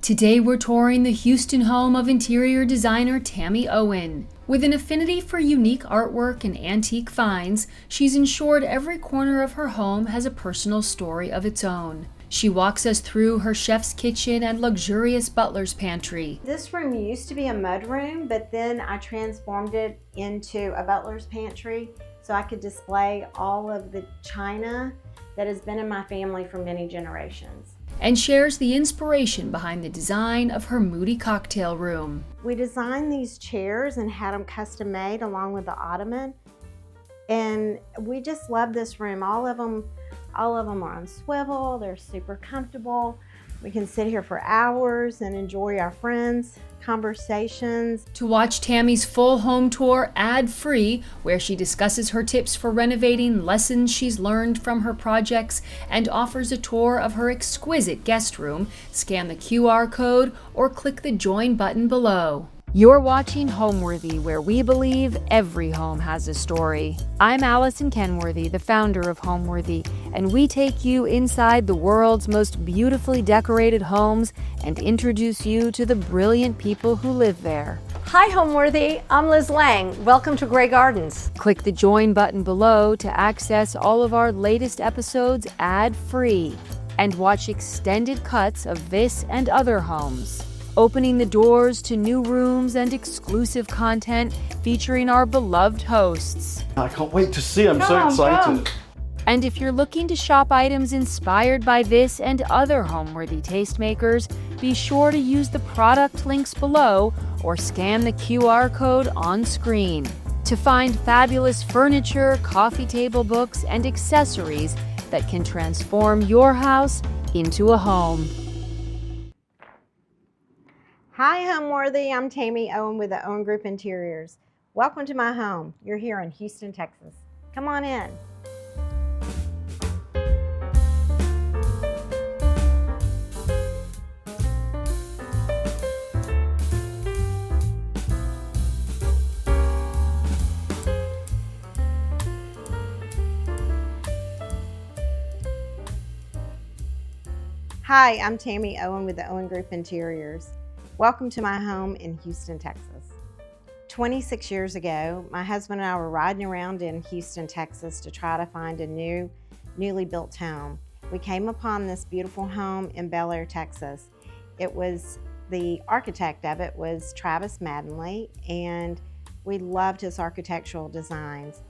Today we're touring the Houston home of interior designer Tami Owen. With an affinity for unique artwork and antique finds, she's ensured every corner of her home has a personal story of its own. She walks us through her chef's kitchen and luxurious butler's pantry. This room used to be a mud room, but then I transformed it into a butler's pantry so I could display all of the china that has been in my family for many generations. And shares the inspiration behind the design of her Moody cocktail room. We designed these chairs and had them custom made along with the ottoman. And we just love this room. All of them are on swivel. They're super comfortable. We can sit here for hours and enjoy our friends' conversations. To watch Tami's full home tour ad-free, where she discusses her tips for renovating, lessons she's learned from her projects, and offers a tour of her exquisite guest room, scan the QR code or click the join button below. You're watching Homeworthy, where we believe every home has a story. I'm Allison Kenworthy, the founder of Homeworthy, and we take you inside the world's most beautifully decorated homes and introduce you to the brilliant people who live there. Hi Homeworthy, I'm Liz Lang. Welcome to Grey Gardens. Click the join button below to access all of our latest episodes ad-free and watch extended cuts of this and other homes, opening the doors to new rooms and exclusive content featuring our beloved hosts. I can't wait to see. I'm so excited. And if you're looking to shop items inspired by this and other Homeworthy tastemakers, be sure to use the product links below or scan the QR code on screen to find fabulous furniture, coffee table books, and accessories that can transform your house into a home. Hi Homeworthy, I'm Tami Owen with the Owen Group Interiors. Welcome to my home. You're here in Houston, Texas. Come on in. Hi, I'm Tami Owen with the Owen Group Interiors. Welcome to my home in Houston, Texas. 26 years ago, my husband and I were riding around in Houston, Texas to try to find a newly built home. We came upon this beautiful home in Butler, Texas. The architect of it was Travis Mattingly, and we loved his architectural designs.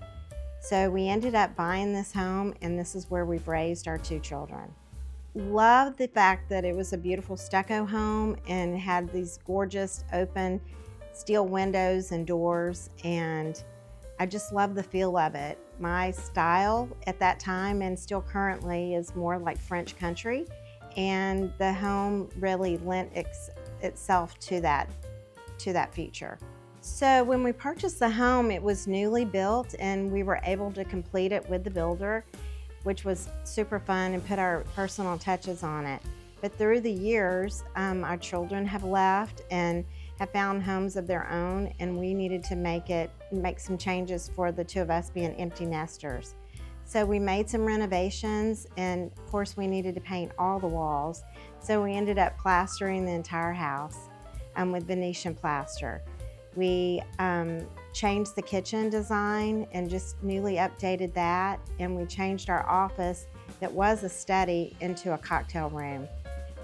So we ended up buying this home, and this is where we've raised our 2 children. Loved the fact that it was a beautiful stucco home and had these gorgeous open steel windows and doors, and I just love the feel of it. My style at that time and still currently is more like French country, and the home really lent itself to that feature. So when we purchased the home, it was newly built and we were able to complete it with the builder, which was super fun, and put our personal touches on it. But through the years, our children have left and have found homes of their own, and we needed to make some changes for the 2 of us being empty nesters. So we made some renovations, and of course we needed to paint all the walls. So we ended up plastering the entire house with Venetian plaster. We changed the kitchen design and just newly updated that, and we changed our office that was a study into a cocktail room.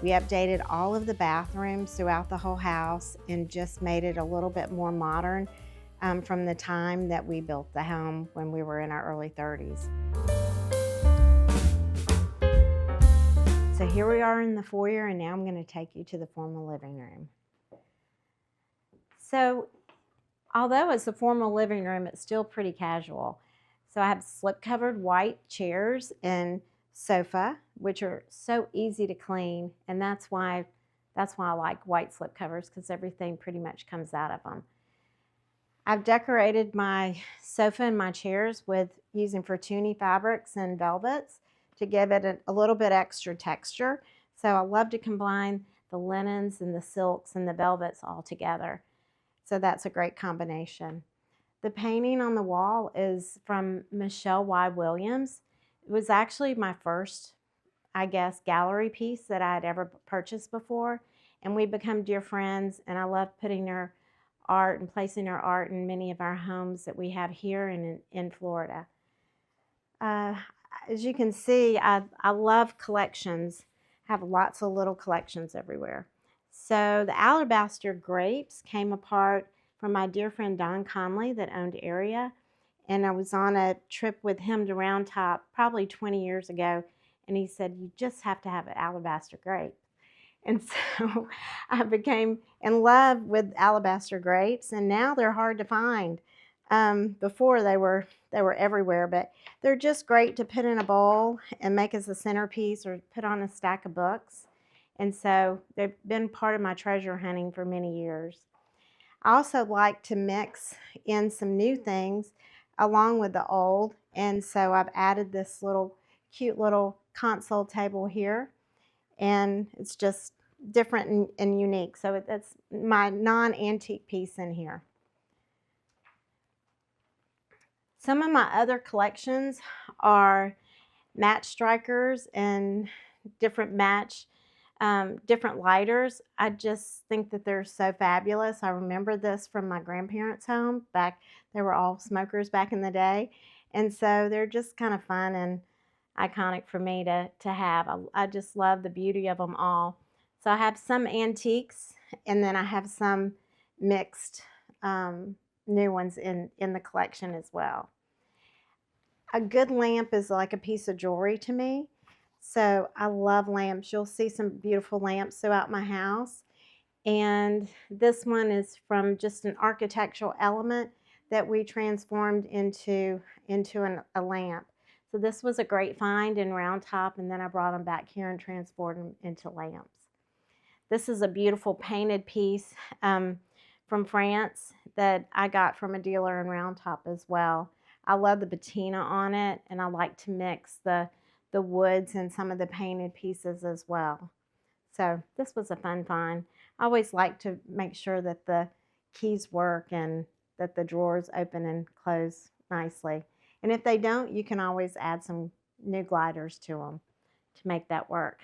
We updated all of the bathrooms throughout the whole house and just made it a little bit more modern from the time that we built the home when we were in our early 30s. So here we are in the foyer, and now I'm going to take you to the formal living room. So although it's a formal living room, it's still pretty casual. So I have slip-covered white chairs and sofa, which are so easy to clean, and that's why I like white slip covers, because everything pretty much comes out of them. I've decorated my sofa and my chairs with using Fortuny fabrics and velvets to give it a little bit extra texture. So I love to combine the linens and the silks and the velvets all together. So that's a great combination. The painting on the wall is from Michelle Y. Williams. It was actually my first, I guess, gallery piece that I had ever purchased before. and we become dear friends, and I love putting her art and placing her art in many of our homes that we have here and in Florida. As you can see, I love collections. I have lots of little collections everywhere. So the alabaster grapes came apart from my dear friend Don Conley that owned Area. And I was on a trip with him to Round Top probably 20 years ago. And he said, you just have to have an alabaster grape. And so I became in love with alabaster grapes, and now they're hard to find. Before they were everywhere, but they're just great to put in a bowl and make as a centerpiece or put on a stack of books. And so they've been part of my treasure hunting for many years. I also like to mix in some new things along with the old, and so I've added this cute little console table here, and it's just different and unique. So that's my non-antique piece in here. Some of my other collections are match strikers and different different lighters. I just think that they're so fabulous. I remember this from my grandparents' home back. They were all smokers back in the day. And so they're just kind of fun and iconic for me to have. I just love the beauty of them all. So I have some antiques, and then I have some mixed new ones in the collection as well. A good lamp is like a piece of jewelry to me. So I love lamps. You'll see some beautiful lamps throughout my house. And this one is from just an architectural element that we transformed into a lamp. So this was a great find in Round Top, and then I brought them back here and transformed them into lamps. This is a beautiful painted piece from France that I got from a dealer in Round Top as well. I love the patina on it, and I like to mix the woods and some of the painted pieces as well. So this was a fun find. I always like to make sure that the keys work and that the drawers open and close nicely. And if they don't, you can always add some new gliders to them to make that work.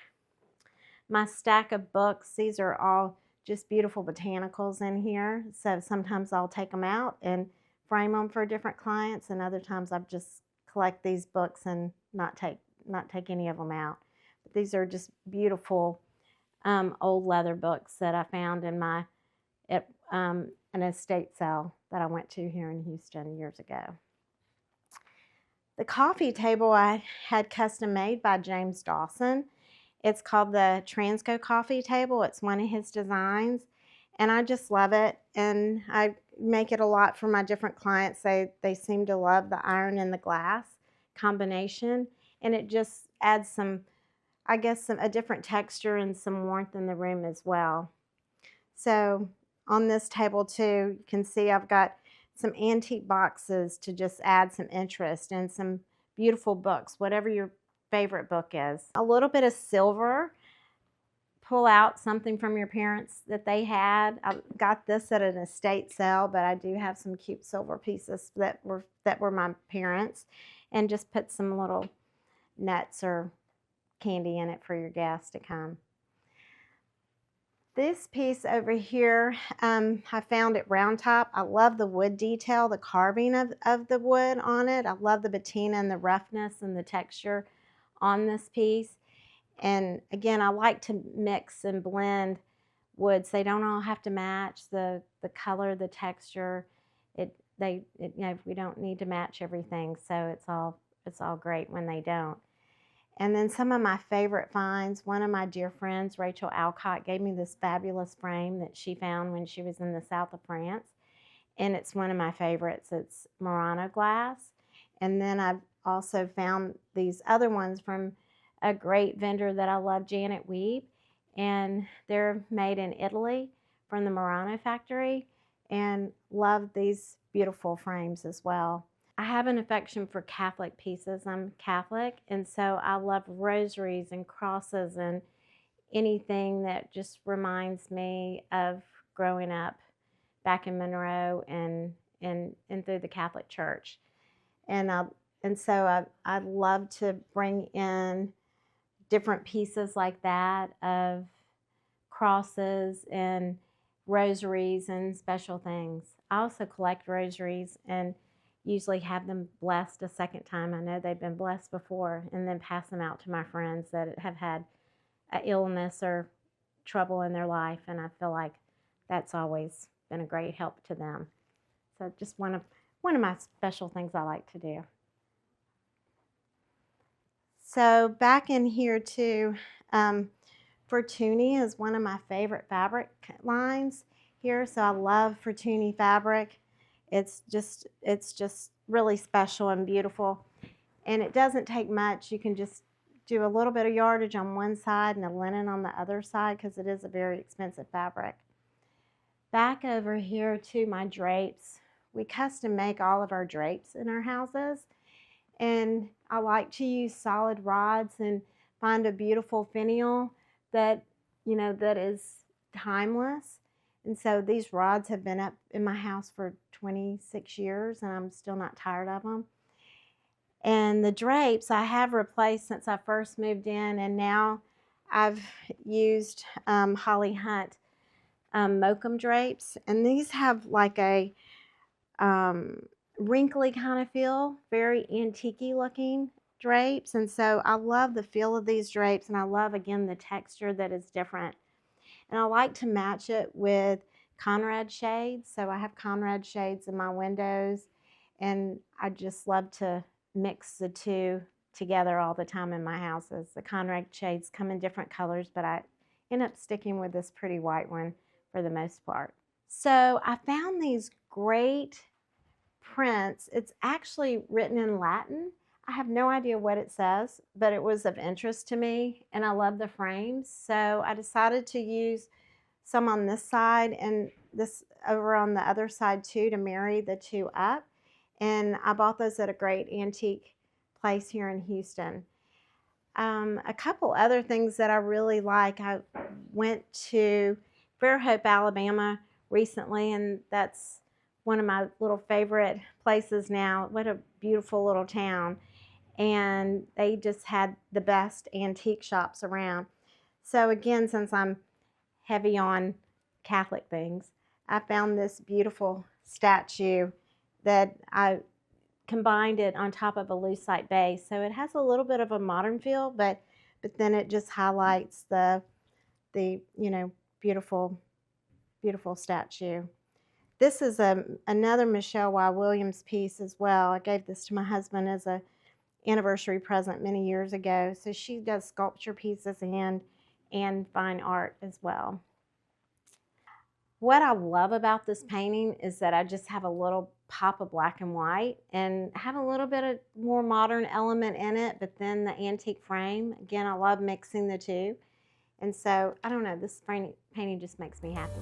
My stack of books, these are all just beautiful botanicals in here. So sometimes I'll take them out and frame them for different clients, and other times I just collect these books and not take any of them out. But these are just beautiful old leather books that I found in an estate sale that I went to here in Houston years ago. The coffee table I had custom made by James Dawson. It's called the Transco coffee table. It's one of his designs, and I just love it, and I make it a lot for my different clients. They seem to love the iron and the glass combination, and it just adds a different texture and some warmth in the room as well. So on this table too, you can see I've got some antique boxes to just add some interest, and some beautiful books, whatever your favorite book is. A little bit of silver. Pull out something from your parents that they had. I got this at an estate sale, but I do have some cute silver pieces that were my parents, and just put some little nuts or candy in it for your guests to come. This piece over here, I found at Round Top. I love the wood detail, the carving of the wood on it. I love the patina and the roughness and the texture on this piece. And again, I like to mix and blend woods. They don't all have to match the color, the texture. We don't need to match everything, so it's all great when they don't. And then some of my favorite finds, one of my dear friends, Rachel Alcott, gave me this fabulous frame that she found when she was in the south of France. And it's one of my favorites. It's Murano glass. And then I've also found these other ones from a great vendor that I love, Janet Weeb. And they're made in Italy from the Murano factory. And love these beautiful frames as well. I have an affection for Catholic pieces. I'm Catholic, and so I love rosaries and crosses and anything that just reminds me of growing up back in Monroe and through the Catholic Church. And so I love to bring in different pieces like that of crosses and rosaries and special things. I also collect rosaries and usually have them blessed a second time. I know they've been blessed before, and then pass them out to my friends that have had an illness or trouble in their life, and I feel like that's always been a great help to them. So just one of my special things I like to do. So back in here too, Fortuny is one of my favorite fabric lines here. So I love Fortuny fabric. It's just really special and beautiful. And it doesn't take much. You can just do a little bit of yardage on one side and the linen on the other side, because it is a very expensive fabric. Back over here to my drapes. We custom make all of our drapes in our houses. And I like to use solid rods and find a beautiful finial that, that is timeless. And so these rods have been up in my house for 26 years and I'm still not tired of them. And the drapes I have replaced since I first moved in, and now I've used Holly Hunt Mokum drapes. And these have like a wrinkly kind of feel, very antique-y looking drapes. And so I love the feel of these drapes, and I love, again, the texture that is different. And I like to match it with Conrad shades. So I have Conrad shades in my windows, and I just love to mix the two together all the time in my houses. The Conrad shades come in different colors, but I end up sticking with this pretty white one for the most part. So I found these great prints. It's actually written in Latin. I have no idea what it says, but it was of interest to me, and I love the frames. So I decided to use some on this side and this over on the other side too, to marry the two up. And I bought those at a great antique place here in Houston. A couple other things that I really like. I went to Fairhope, Alabama recently, and that's one of my little favorite places now. What a beautiful little town. And they just had the best antique shops around. So again, since I'm heavy on Catholic things, I found this beautiful statue that I combined it on top of a lucite base. So it has a little bit of a modern feel, but then it just highlights the beautiful statue. This is another Michelle Y. Williams piece as well. I gave this to my husband as an anniversary present many years ago. So she does sculpture pieces and fine art as well. What I love about this painting is that I just have a little pop of black and white and have a little bit of more modern element in it, but then the antique frame. Again, I love mixing the two. And so, I don't know, this painting just makes me happy.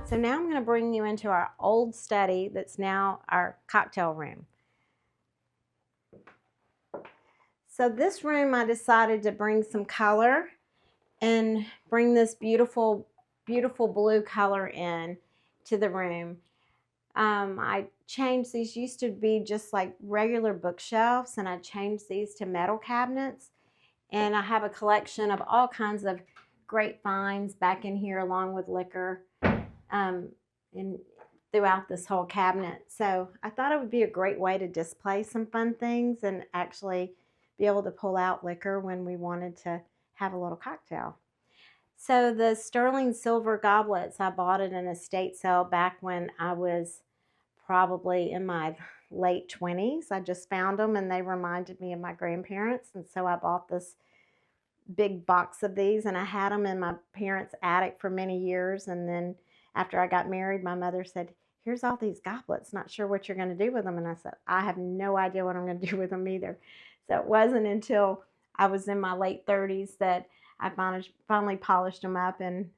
So now I'm going to bring you into our old study that's now our cocktail room. So this room, I decided to bring some color and bring this beautiful, beautiful blue color in to the room. I changed these, used to be just like regular bookshelves, and I changed these to metal cabinets. And I have a collection of all kinds of great finds back in here, along with liquor, and throughout this whole cabinet. So I thought it would be a great way to display some fun things and actually be able to pull out liquor when we wanted to have a little cocktail. So the sterling silver goblets, I bought at an estate sale back when I was probably in my late 20s. I just found them and they reminded me of my grandparents. And so I bought this big box of these, and I had them in my parents' attic for many years. And then after I got married, my mother said, "Here's all these goblets, not sure what you're going to do with them." And I said, "I have no idea what I'm going to do with them either." So it wasn't until I was in my late 30s that I finally polished them up and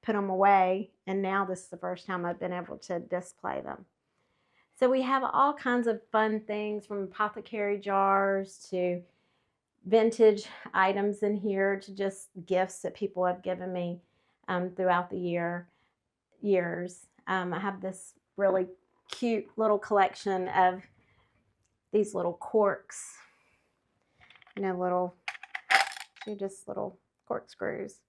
put them away. And now this is the first time I've been able to display them. So we have all kinds of fun things, from apothecary jars to vintage items in here to just gifts that people have given me throughout the years. I have this really cute little collection of these little corks, little They're just little corkscrews.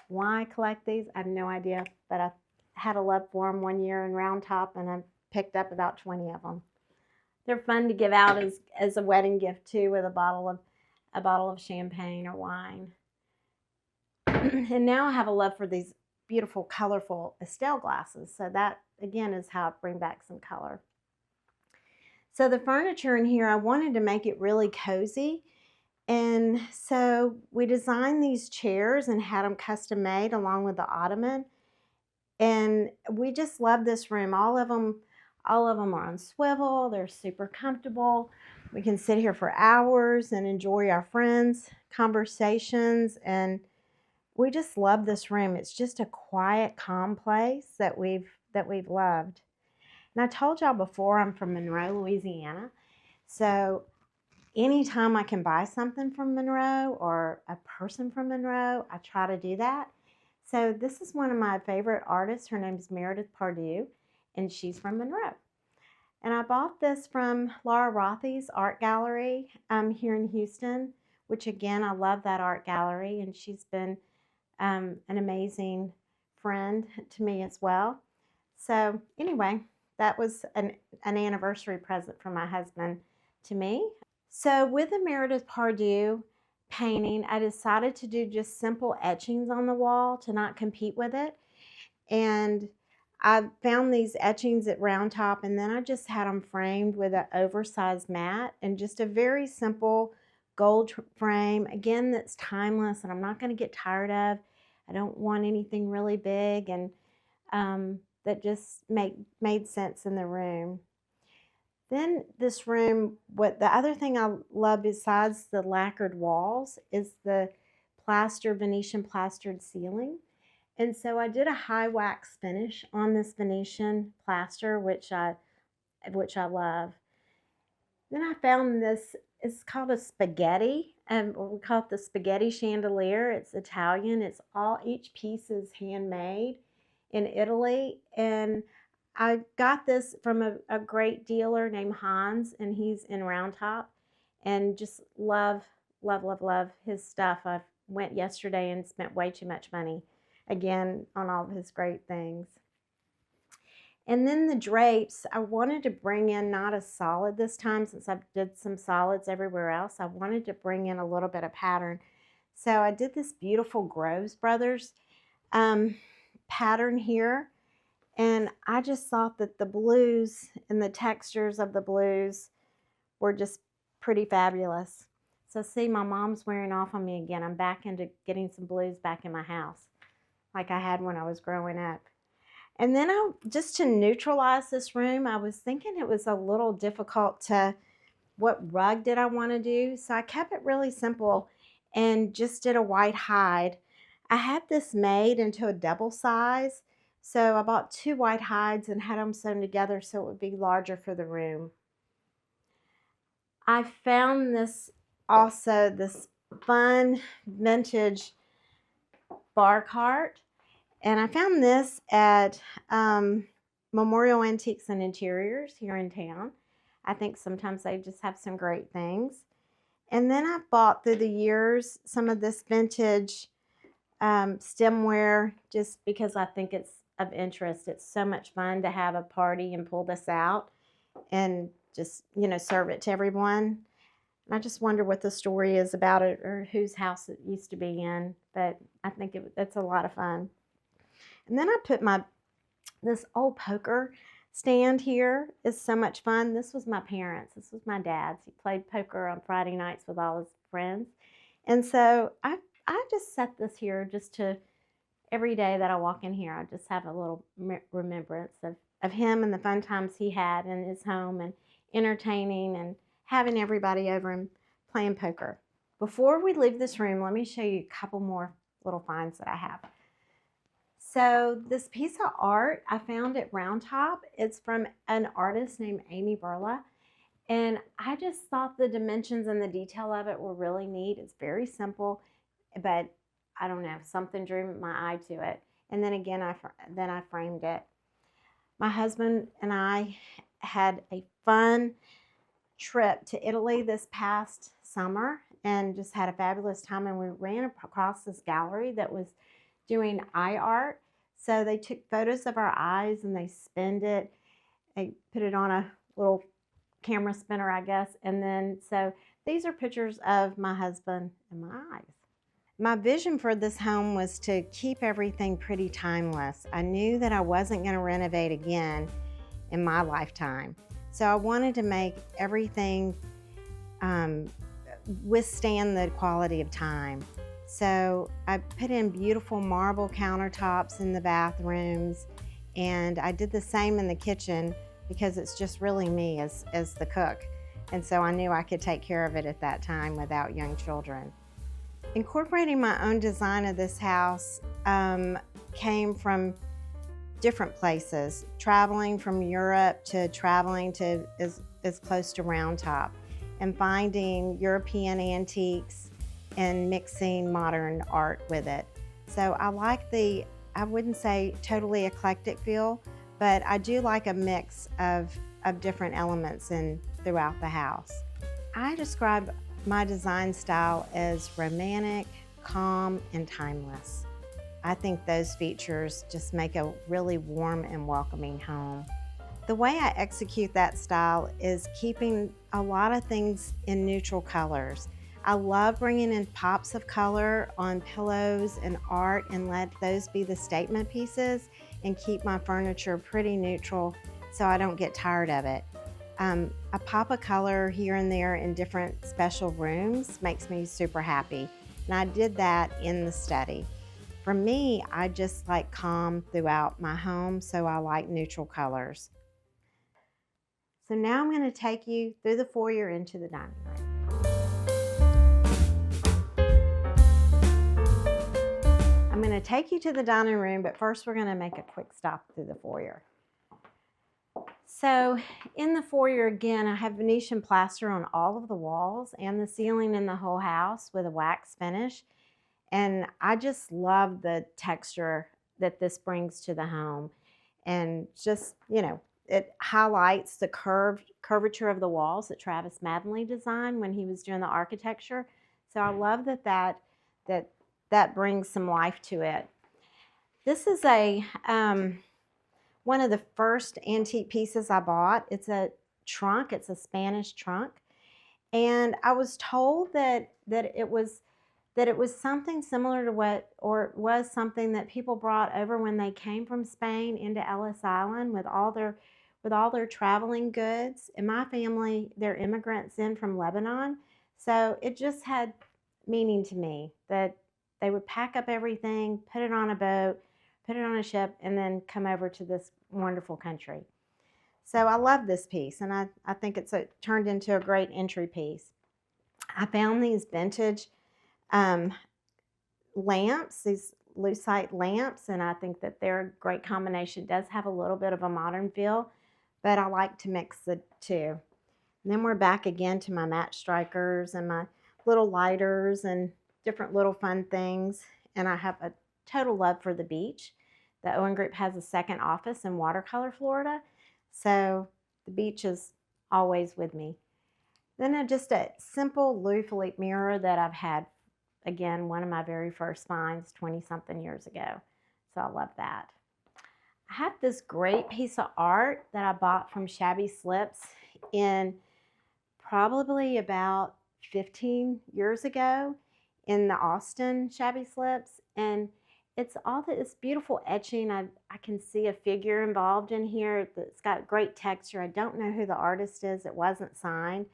Why I collect these, I have no idea, but I had a love for them one year in Round Top, and I picked up about 20 of them. They're fun to give out as a wedding gift too, with a bottle of champagne or wine. And now I have a love for these beautiful, colorful Estelle glasses. So that, again, is how I bring back some color. So the furniture in here, I wanted to make it really cozy. And so we designed these chairs and had them custom made along with the ottoman. And we just love this room. All of them are on swivel. They're super comfortable. We can sit here for hours and enjoy our friends' conversations. And we just love this room. It's just a quiet, calm place that we've loved. And I told y'all before, I'm from Monroe, Louisiana. So anytime I can buy something from Monroe or a person from Monroe, I try to do that. So this is one of my favorite artists. Her name is Meredith Pardue, and she's from Monroe. And I bought this from Laura Rothy's art gallery here in Houston, which, again, I love that art gallery, and she's been an amazing friend to me as well. So anyway, that was an anniversary present from my husband to me. So with the Meredith Pardue painting, I decided to do just simple etchings on the wall to not compete with it. And I found these etchings at Round Top, and then I just had them framed with an oversized mat and just a very simple gold frame, again, that's timeless and I'm not going to get tired of. I don't want anything really big, and that just made sense in the room. Then this room, the other thing I love besides the lacquered walls is the Venetian plastered ceiling. And so I did a high wax finish on this Venetian plaster, which I love. Then I found this, it's called a spaghetti, and we call it the spaghetti chandelier. It's Italian. Each piece is handmade in Italy, and I got this from a great dealer named Hans, and he's in Round Top, and just love his stuff. I went yesterday and spent way too much money, again, on all of his great things. And then the drapes, I wanted to bring in not a solid this time, since I did some solids everywhere else. I wanted to bring in a little bit of pattern. So I did this beautiful Groves Brothers pattern here. And I just thought that the blues and the textures of the blues were just pretty fabulous. So see, my mom's wearing off on me again. I'm back into getting some blues back in my house like I had when I was growing up. And then just to neutralize this room, I was thinking it was a little difficult what rug did I want to do? So I kept it really simple and just did a white hide. I had this made into a double size. So I bought 2 white hides and had them sewn together so it would be larger for the room. I found this fun vintage bar cart, and I found this at Memorial Antiques and Interiors here in town. I think sometimes they just have some great things. And then I bought through the years some of this vintage stemware, just because I think it's of interest. It's so much fun to have a party and pull this out and just, serve it to everyone. And I just wonder what the story is about it, or whose house it used to be in, but I think it's a lot of fun. And then I put this old poker stand here. Is so much fun. This was my parents. This was my dad's. He played poker on Friday nights with all his friends. And so I just set this here just to, every day that I walk in here, I just have a little remembrance of him and the fun times he had in his home, and entertaining and having everybody over and playing poker. Before we leave this room, let me show you a couple more little finds that I have. So this piece of art I found at Round Top. It's from an artist named Amy Burla. And I just thought the dimensions and the detail of it were really neat. It's very simple, but I don't know, something drew my eye to it. And then again, I framed it. My husband and I had a fun trip to Italy this past summer, and just had a fabulous time. And we ran across this gallery that was doing eye art. So they took photos of our eyes and they spinned it. They put it on a little camera spinner, I guess. And then, so these are pictures of my husband and my eyes. My vision for this home was to keep everything pretty timeless. I knew that I wasn't going to renovate again in my lifetime. So I wanted to make everything withstand the quality of time. So I put in beautiful marble countertops in the bathrooms, and I did the same in the kitchen because it's just really me as the cook. And so I knew I could take care of it at that time without young children. Incorporating my own design of this house came from different places, traveling from Europe to traveling to as close to Round Top, and finding European antiques and mixing modern art with it. So I like I wouldn't say totally eclectic feel, but I do like a mix of different elements throughout the house. I describe my design style as romantic, calm, and timeless. I think those features just make a really warm and welcoming home. The way I execute that style is keeping a lot of things in neutral colors. I love bringing in pops of color on pillows and art and let those be the statement pieces and keep my furniture pretty neutral so I don't get tired of it. A pop of color here and there in different special rooms makes me super happy. And I did that in the study. For me, I just like calm throughout my home, so I like neutral colors. So now I'm going to take you through the foyer into the dining room. I'm going to take you to the dining room, but first we're going to make a quick stop through the foyer. So in the foyer, again, I have Venetian plaster on all of the walls and the ceiling in the whole house with a wax finish. And I just love the texture that this brings to the home. And just, you know, it highlights the curvature of the walls that Travis Maddenley designed when he was doing the architecture. So I love that brings some life to it. This is one of the first antique pieces I bought. It's a trunk. It's a Spanish trunk. And I was told that it was something similar to was something that people brought over when they came from Spain into Ellis Island with all their traveling goods. In my family, they're immigrants in from Lebanon. So it just had meaning to me that they would pack up everything, put it on a boat, put it on a ship, and then come over to this wonderful country. So I love this piece, and I think it's turned into a great entry piece. I found these vintage lamps, these lucite lamps, and I think that they're a great combination. It does have a little bit of a modern feel, but I like to mix the two. And then we're back again to my match strikers and my little lighters and different little fun things. And I have a total love for the beach. The Owen Group has a second office in Watercolor, Florida. So the beach is always with me. Then just a simple Louis Philippe mirror that I've had, again, one of my very first finds 20-something years ago. So I love that. I have this great piece of art that I bought from Shabby Slips in probably about 15 years ago in the Austin Shabby Slips. And it's all this beautiful etching. I can see a figure involved in here that's got great texture. I don't know who the artist is. It wasn't signed.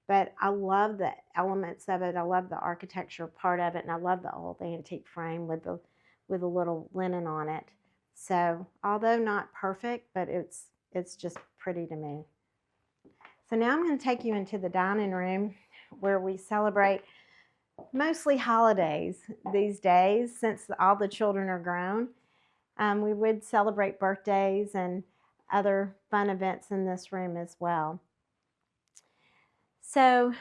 But I love the elements of it. I love the architecture part of it. And I love the old antique frame with a little linen on it. So although not perfect, but it's just pretty to me. So now I'm going to take you into the dining room where we celebrate mostly holidays these days since all the children are grown. We would celebrate birthdays and other fun events in this room as well. So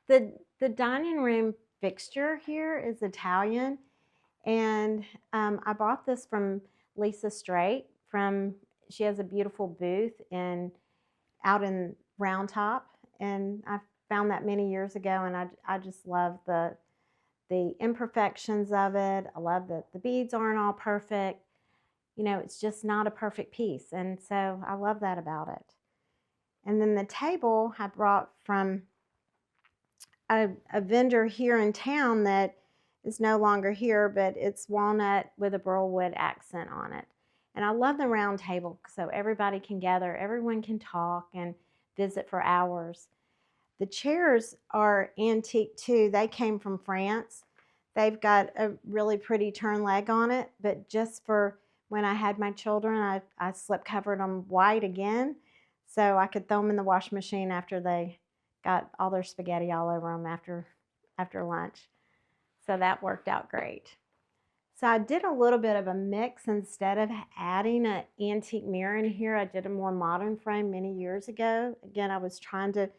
the dining room fixture here is Italian, and I bought this from Lisa Straight. She has a beautiful booth out in Round Top, and I found that many years ago, and I just love the imperfections of it. I love that the beads aren't all perfect. You know, it's just not a perfect piece, and so I love that about it. And then the table I brought from a vendor here in town that is no longer here, but it's walnut with a burl wood accent on it. And I love the round table so everybody can gather, everyone can talk and visit for hours. The chairs are antique too. They came from France. They've got a really pretty turn leg on it, but just for when I had my children, I slip covered them white again so I could throw them in the washing machine after they got all their spaghetti all over them after lunch. So that worked out great. So I did a little bit of a mix. Instead of adding an antique mirror in here, I did a more modern frame many years ago. Again, I was trying to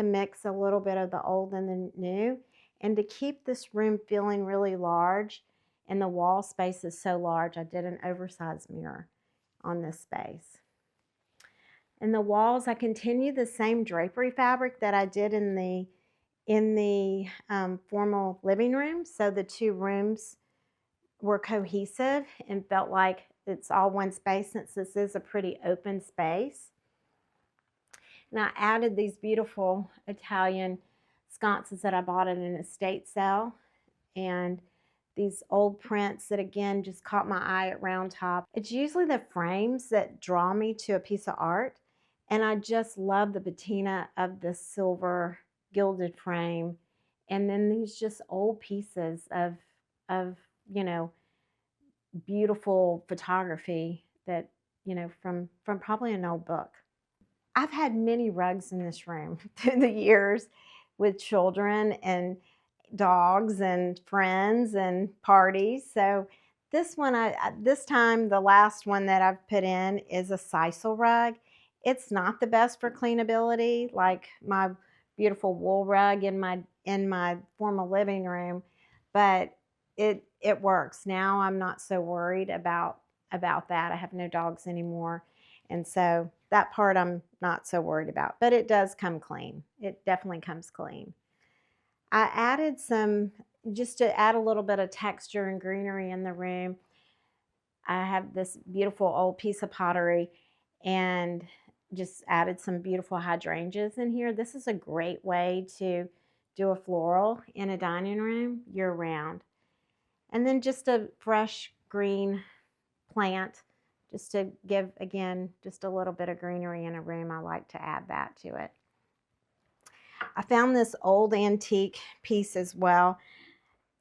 mix a little bit of the old and the new, and to keep this room feeling really large, and the wall space is so large, I did an oversized mirror on this space. In the walls, I continue the same drapery fabric that I did in the formal living room. So the two rooms were cohesive and felt like it's all one space, since this is a pretty open space. And I added these beautiful Italian sconces that I bought at an estate sale, and these old prints that again just caught my eye at Round Top. It's usually the frames that draw me to a piece of art, and I just love the patina of the silver gilded frame, and then these just old pieces of you know, beautiful photography that, you know, from probably an old book. I've had many rugs in this room through the years with children and dogs and friends and parties. So this one, this time, the last one that I've put in is a sisal rug. It's not the best for cleanability, like my beautiful wool rug in my formal living room, but it works. Now I'm not so worried about that. I have no dogs anymore, and so that part I'm not so worried about, but it does come clean. It definitely comes clean. I added some, just to add a little bit of texture and greenery in the room, I have this beautiful old piece of pottery and just added some beautiful hydrangeas in here. This is a great way to do a floral in a dining room year round. And then just a fresh green plant, just to give, again, just a little bit of greenery in a room. I like to add that to it. I found this old antique piece as well,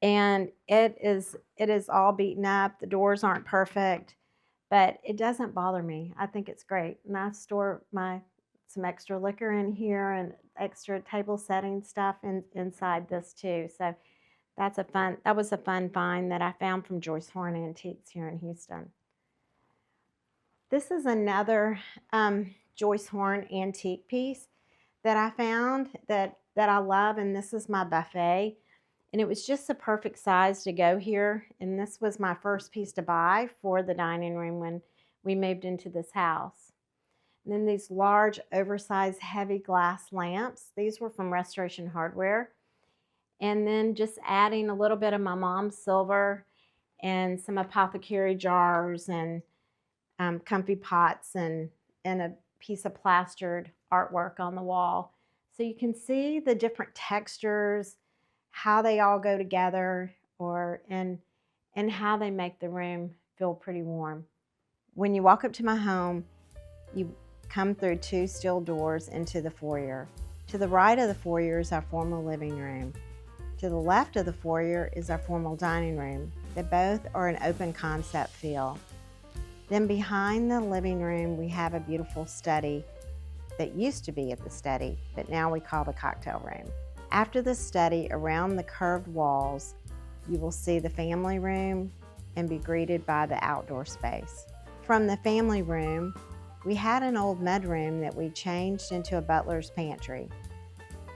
and it is all beaten up. The doors aren't perfect, but it doesn't bother me. I think it's great. And I store some extra liquor in here and extra table setting stuff inside this too. So that was a fun find that I found from Joyce Horn Antiques here in Houston. This is another Joyce Horn antique piece that I found that I love, and this is my buffet. And it was just the perfect size to go here. And this was my first piece to buy for the dining room when we moved into this house. And then these large, oversized, heavy glass lamps. These were from Restoration Hardware. And then just adding a little bit of my mom's silver and some apothecary jars and comfy pots and a piece of plastered artwork on the wall. So you can see the different textures, how they all go together, and how they make the room feel pretty warm. When you walk up to my home, you come through two steel doors into the foyer. To the right of the foyer is our formal living room. To the left of the foyer is our formal dining room. They both are an open concept feel. Then behind the living room, we have a beautiful study that used to be at the study, but now we call the cocktail room. After the study, around the curved walls, you will see the family room and be greeted by the outdoor space. From the family room, we had an old mudroom that we changed into a butler's pantry.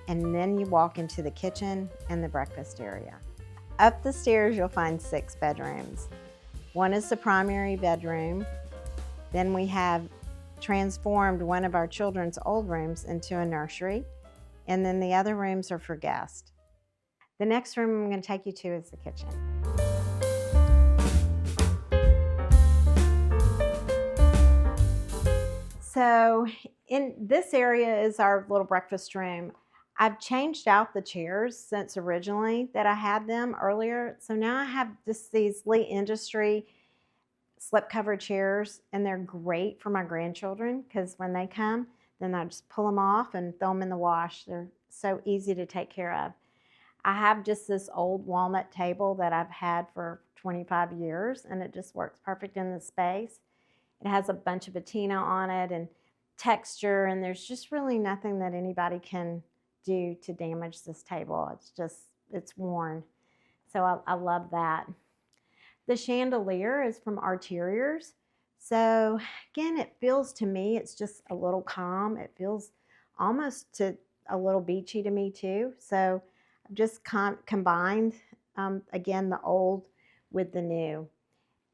And then you walk into the kitchen and the breakfast area. Up the stairs, you'll find 6 bedrooms. One is the primary bedroom. Then we have transformed one of our children's old rooms into a nursery. and then the other rooms are for guests. The next room I'm going to take you to is the kitchen. So in this area is our little breakfast room. I've changed out the chairs since originally that I had them earlier. So now I have just these Lee Industry slip-cover chairs, and they're great for my grandchildren because when they come, then I just pull them off and throw them in the wash. They're so easy to take care of. I have just this old walnut table that I've had for 25 years, and it just works perfect in the space. It has a bunch of patina on it and texture, and there's just really nothing that anybody can do to damage this table. It's worn. So I love that. The chandelier is from Arteriors. So again, it feels to me, it's just a little calm. It feels almost a little beachy to me too. So I've just combined, again, the old with the new.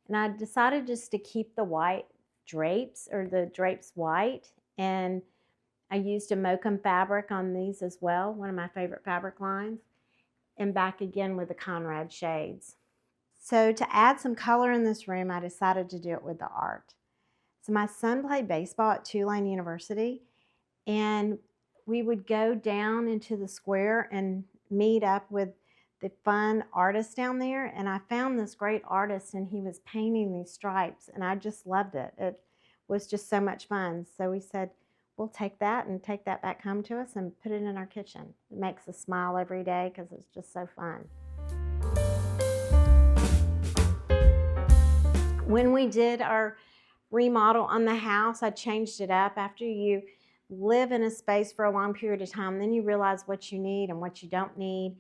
And I decided just to keep the white drapes, or the drapes white, and I used a Mokum fabric on these as well, one of my favorite fabric lines, and back again with the Conrad shades. So to add some color in this room, I decided to do it with the art. So my son played baseball at Tulane University, and we would go down into the square and meet up with the fun artists down there, and I found this great artist, and he was painting these stripes, and I just loved it. It was just so much fun. So we said, we'll take that and take that back home to us and put it in our kitchen. It makes us smile every day because it's just so fun. When we did our remodel on the house, I changed it up. After you live in a space for a long period of time, then you realize what you need and what you don't need.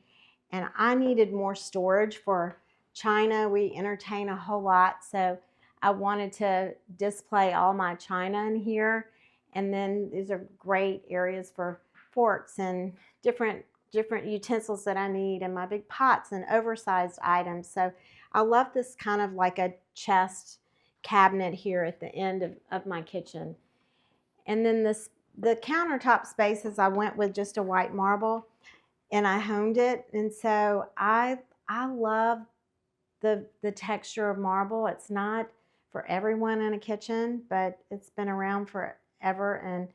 And I needed more storage for china. We entertain a whole lot, so I wanted to display all my china in here. And then these are great areas for forks and different utensils that I need, and my big pots and oversized items. So I love this kind of like a chest cabinet here at the end of my kitchen. And then the countertop spaces, I went with just a white marble, and I honed it. And so I love the texture of marble. It's not for everyone in a kitchen, but it's been around forever, and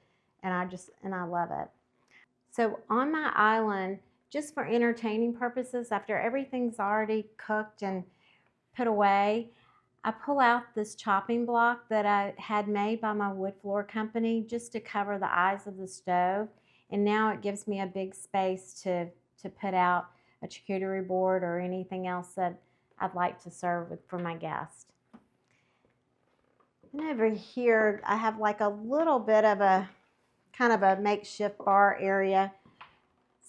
I love it. So on my island, just for entertaining purposes, after everything's already cooked and put away, I pull out this chopping block that I had made by my wood floor company just to cover the eyes of the stove. And now it gives me a big space to put out a charcuterie board or anything else that I'd like to serve for my guests. And over here, I have like a little bit of a kind of a makeshift bar area.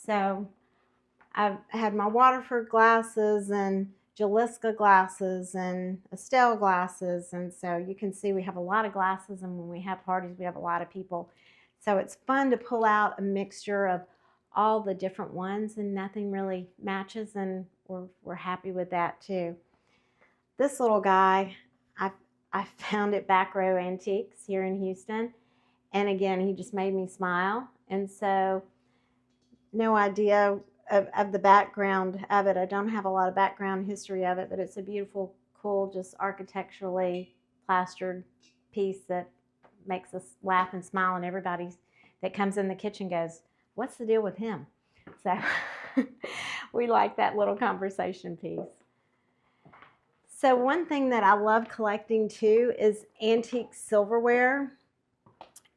So I've had my Waterford glasses and Jaliska glasses and Estelle glasses, and so you can see we have a lot of glasses, and when we have parties we have a lot of people. So it's fun to pull out a mixture of all the different ones, and nothing really matches, and we're happy with that too. This little guy, I found at Back Row Antiques here in Houston, and again he just made me smile, and so no idea of the background of it. I don't have a lot of background history of it, but it's a beautiful, cool, just architecturally plastered piece that makes us laugh and smile, and everybody that comes in the kitchen goes, what's the deal with him? So we like that little conversation piece. So one thing that I love collecting too is antique silverware.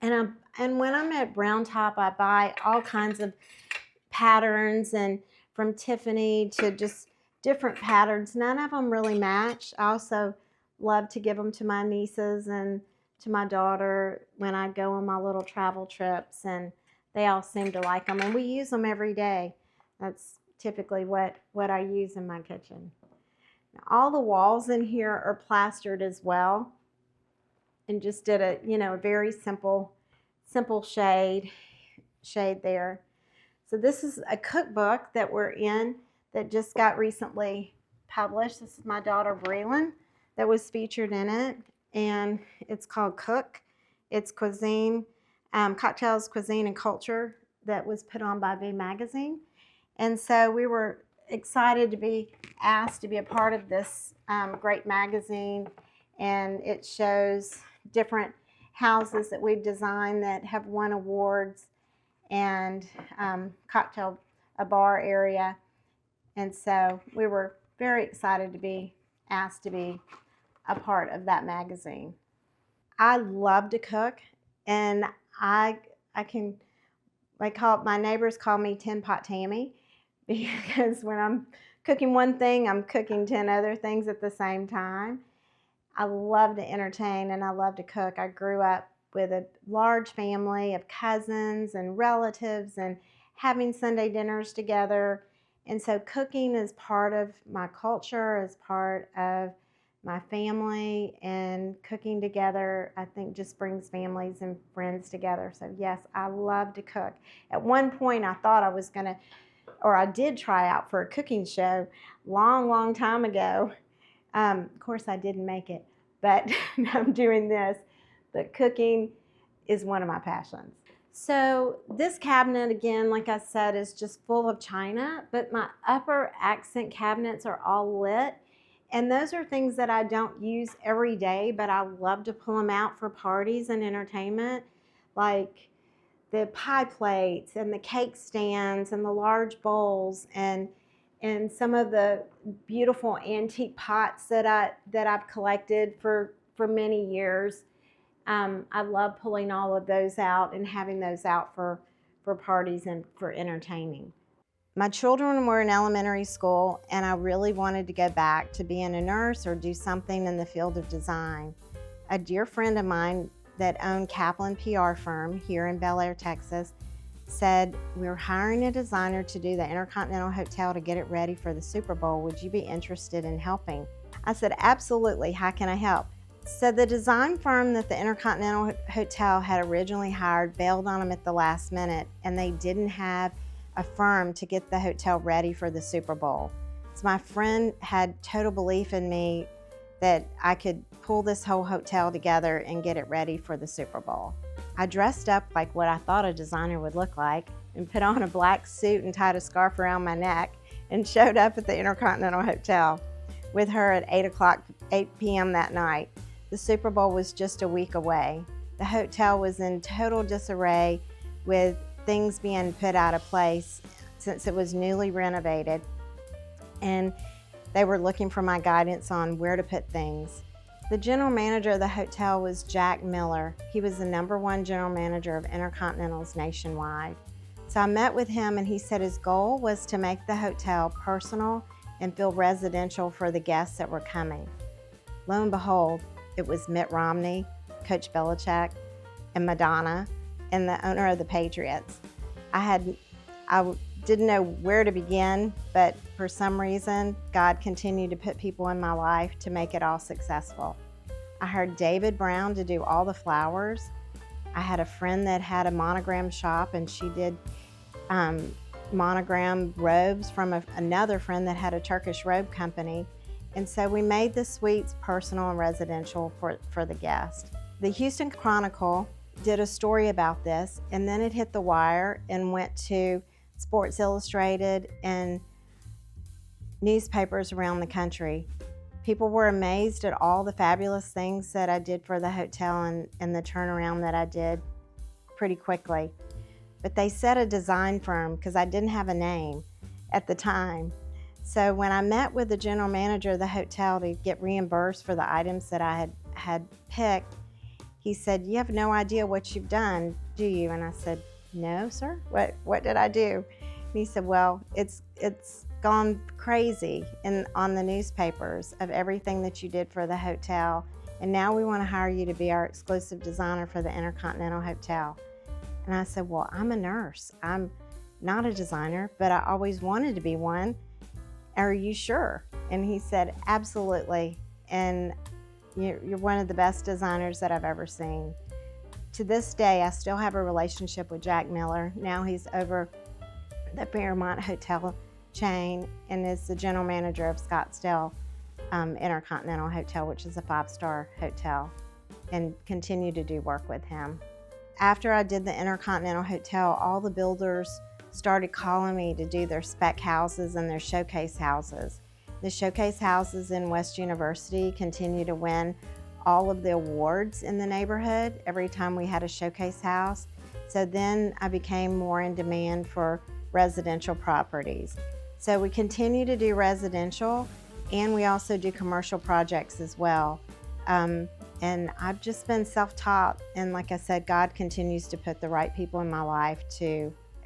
And when I'm at Brown Top, I buy all kinds of patterns, and from Tiffany to just different patterns. None of them really match. I also love to give them to my nieces and to my daughter when I go on my little travel trips, and they all seem to like them, and we use them every day. That's typically what I use in my kitchen. Now, all the walls in here are plastered as well, and just did a very simple shade there. So this is a cookbook that we're in that just got recently published. This is my daughter Braylon that was featured in it, and it's called Cook. It's cuisine, cocktails, cuisine, and culture that was put on by V Magazine. And so we were excited to be asked to be a part of this great magazine. And it shows different houses that we've designed that have won awards, and a bar area. And so we were very excited to be asked to be a part of that magazine. I love to cook, and my neighbors call me Tin Pot Tammy, because when I'm cooking one thing, I'm cooking 10 other things at the same time. I love to entertain and I love to cook. I grew up with a large family of cousins and relatives and having Sunday dinners together. And so cooking is part of my culture, is part of my family, and cooking together, I think, just brings families and friends together. So yes, I love to cook. At one point, I thought I was gonna, or I did try out for a cooking show long time ago. Of course, I didn't make it, but I'm doing this. But cooking is one of my passions. So this cabinet, again, like I said, is just full of china, but my upper accent cabinets are all lit. And those are things that I don't use every day, but I love to pull them out for parties and entertainment, like the pie plates and the cake stands and the large bowls and some of the beautiful antique pots that I've collected for many years. I love pulling all of those out and having those out for parties and for entertaining. My children were in elementary school, and I really wanted to go back to being a nurse or do something in the field of design. A dear friend of mine that owned Kaplan PR firm here in Bel Air, Texas, said, "We're hiring a designer to do the Intercontinental Hotel to get it ready for the Super Bowl. Would you be interested in helping?" I said, "Absolutely. How can I help?" So the design firm that the Intercontinental Hotel had originally hired bailed on them at the last minute, and they didn't have a firm to get the hotel ready for the Super Bowl. So my friend had total belief in me that I could pull this whole hotel together and get it ready for the Super Bowl. I dressed up like what I thought a designer would look like and put on a black suit and tied a scarf around my neck and showed up at the Intercontinental Hotel with her at 8 p.m. that night. The Super Bowl was just a week away. The hotel was in total disarray, with things being put out of place since it was newly renovated, and they were looking for my guidance on where to put things. The general manager of the hotel was Jack Miller. He was the #1 general manager of Intercontinentals nationwide. So I met with him, and he said his goal was to make the hotel personal and feel residential for the guests that were coming. Lo and behold, it was Mitt Romney, Coach Belichick, and Madonna, and the owner of the Patriots. I didn't know where to begin, but for some reason, God continued to put people in my life to make it all successful. I hired David Brown to do all the flowers. I had a friend that had a monogram shop, and she did monogram robes from another friend that had a Turkish robe company. And so we made the suites personal and residential for the guest. The Houston Chronicle did a story about this, and then it hit the wire and went to Sports Illustrated and newspapers around the country. People were amazed at all the fabulous things that I did for the hotel and the turnaround that I did pretty quickly. But they said a design firm, because I didn't have a name at the time. So when I met with the general manager of the hotel to get reimbursed for the items that I had picked, he said, "You have no idea what you've done, do you?" And I said, "No, sir. What did I do?" And he said, "Well, it's gone crazy on the newspapers of everything that you did for the hotel, and now we want to hire you to be our exclusive designer for the Intercontinental Hotel." And I said, "Well, I'm a nurse. I'm not a designer, but I always wanted to be one. Are you sure?" And he said, "Absolutely. And you're one of the best designers that I've ever seen." To this day, I still have a relationship with Jack Miller. Now he's over the Fairmont Hotel chain and is the general manager of Scottsdale Intercontinental Hotel, which is a 5-star hotel, and continue to do work with him. after I did the Intercontinental Hotel, all the builders started calling me to do their spec houses and their showcase houses. The showcase houses in West University continue to win all of the awards in the neighborhood every time we had a showcase house. So then I became more in demand for residential properties. So we continue to do residential, and we also do commercial projects as well. And I've just been self-taught, and like I said, God continues to put the right people in my life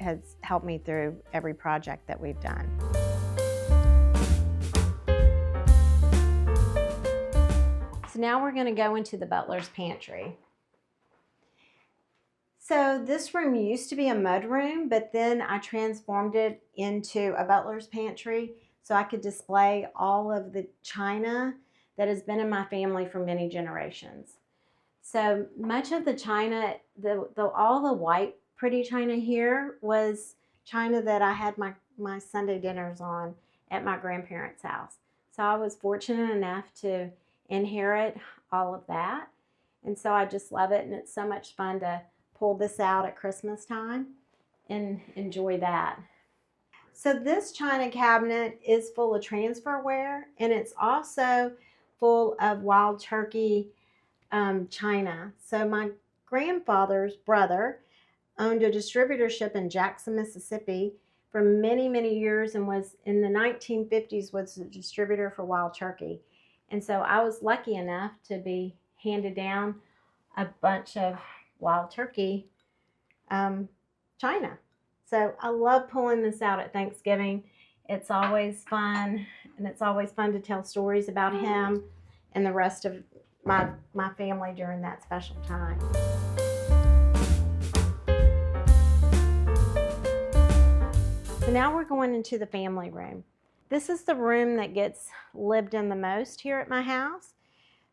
has helped me through every project that we've done. So now we're going to go into the Butler's pantry. So this room used to be a mud room, but then I transformed it into a Butler's pantry so I could display all of the china that has been in my family for many generations. So much of the china, all the white pretty china here was china that I had my Sunday dinners on at my grandparents' house. So I was fortunate enough to inherit all of that. And so I just love it, and it's so much fun to pull this out at Christmas time and enjoy that. So this china cabinet is full of transferware, and it's also full of wild turkey china. So my grandfather's brother owned a distributorship in Jackson, Mississippi for many, many years, and was in the 1950s was a distributor for wild turkey. And so I was lucky enough to be handed down a bunch of wild turkey china. So I love pulling this out at Thanksgiving. It's always fun, and it's always fun to tell stories about him and the rest of my family during that special time. So now we're going into the family room. This is the room that gets lived in the most here at my house.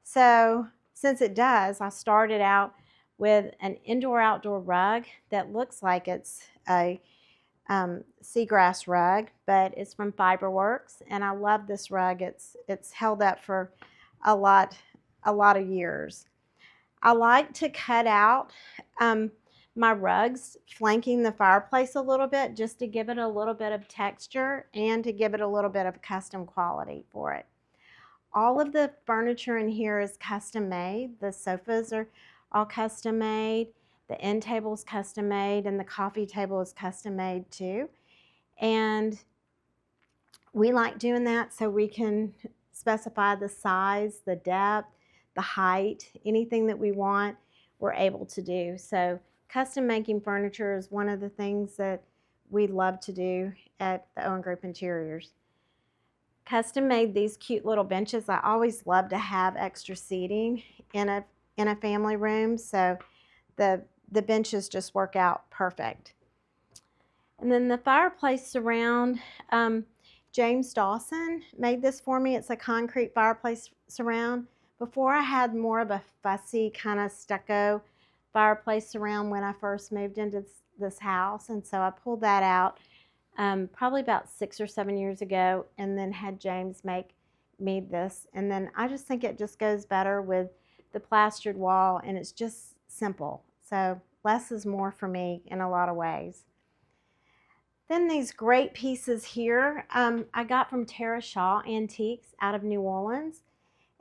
So since it does, I started out with an indoor-outdoor rug that looks like it's a seagrass rug, but it's from Fiberworks, and I love this rug. It's held up for a lot of years. I like to cut out my rugs flanking the fireplace a little bit, just to give it a little bit of texture and to give it a little bit of custom quality for it. All of the furniture in here is custom made. The sofas are all custom made. The end table is custom made, and the coffee table is custom made too. And we like doing that so we can specify the size, the depth, the height, anything that we want, we're able to do. So custom making furniture is one of the things that we love to do at the Owen Group Interiors. Custom made these cute little benches. I always love to have extra seating in a family room, so the benches just work out perfect. And then the fireplace surround, James Dawson made this for me. It's a concrete fireplace surround. Before, I had more of a fussy kind of stucco fireplace surround when I first moved into this house, and so I pulled that out probably about 6 or 7 years ago, and then had James make me this. And then I just think it just goes better with the plastered wall, and it's just simple. So less is more for me in a lot of ways. Then these great pieces here I got from Tara Shaw Antiques out of New Orleans.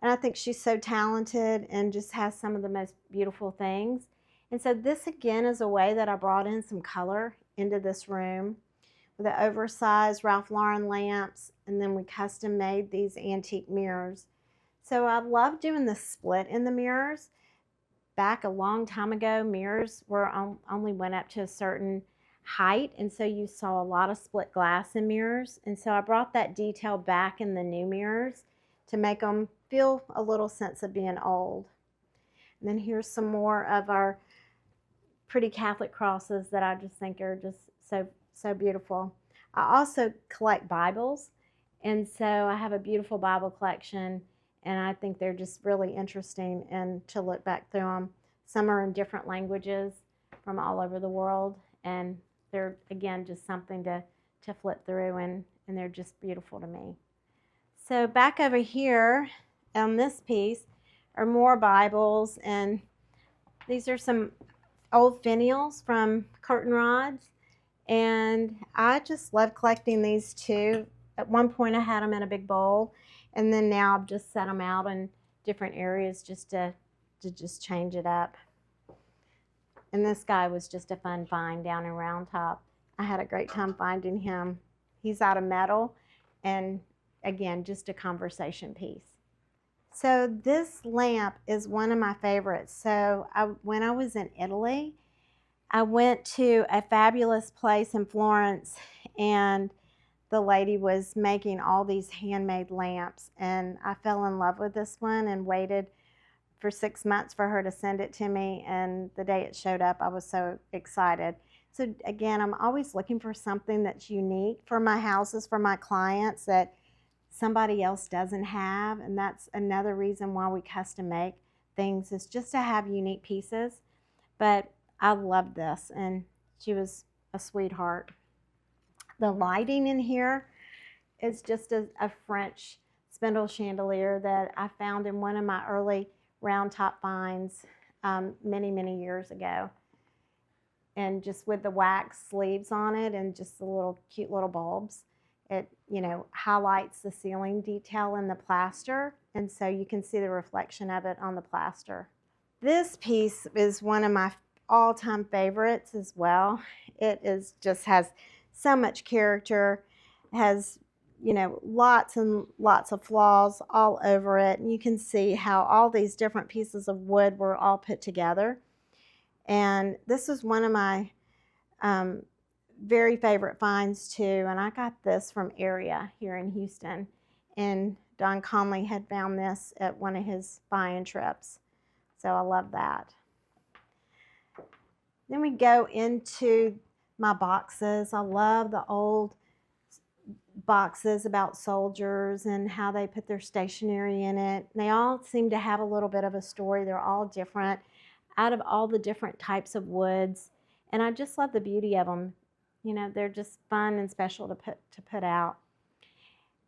And I think she's so talented and just has some of the most beautiful things. And so this again is a way that I brought in some color into this room with the oversized Ralph Lauren lamps, and then we custom made these antique mirrors. So I love doing the split in the mirrors. Back a long time ago, mirrors were only went up to a certain height, and so you saw a lot of split glass in mirrors. And so I brought that detail back in the new mirrors to make them feel a little sense of being old. And then here's some more of our pretty Catholic crosses that I just think are just so beautiful. I also collect Bibles, and so I have a beautiful Bible collection, and I think they're just really interesting and to look back through them. Some are in different languages from all over the world, and they're again just something to flip through, and they're just beautiful to me. So back over here on this piece are more Bibles, and these are some old finials from curtain rods, and I just love collecting these too. At one point I had them in a big bowl, and then now I've just set them out in different areas just to just change it up. And this guy was just a fun find down in Round Top. I had a great time finding him. He's out of metal, and again, just a conversation piece. So this lamp is one of my favorites. So when I was in Italy, I went to a fabulous place in Florence, and the lady was making all these handmade lamps, and I fell in love with this one and waited for 6 months for her to send it to me, and the day it showed up, I was so excited. So again, I'm always looking for something that's unique for my houses, for my clients, that somebody else doesn't have, and that's another reason why we custom make things, is just to have unique pieces. But I love this, and she was a sweetheart. The lighting in here is just a French spindle chandelier that I found in one of my early Round Top finds many years ago, and just with the wax sleeves on it and just the little cute little bulbs, it highlights the ceiling detail in the plaster, and so you can see the reflection of it on the plaster. This piece is one of my all-time favorites as well. It just has so much character, has lots and lots of flaws all over it, and you can see how all these different pieces of wood were all put together. And this is one of my very favorite finds too, and I got this from Area here in Houston, and Don Conley had found this at one of his buying trips, so I love that. Then we go into my boxes. I love the old boxes about soldiers and how they put their stationery in it. They all seem to have a little bit of a story. They're all different, out of all the different types of woods, and I just love the beauty of them. They're just fun and special to put out.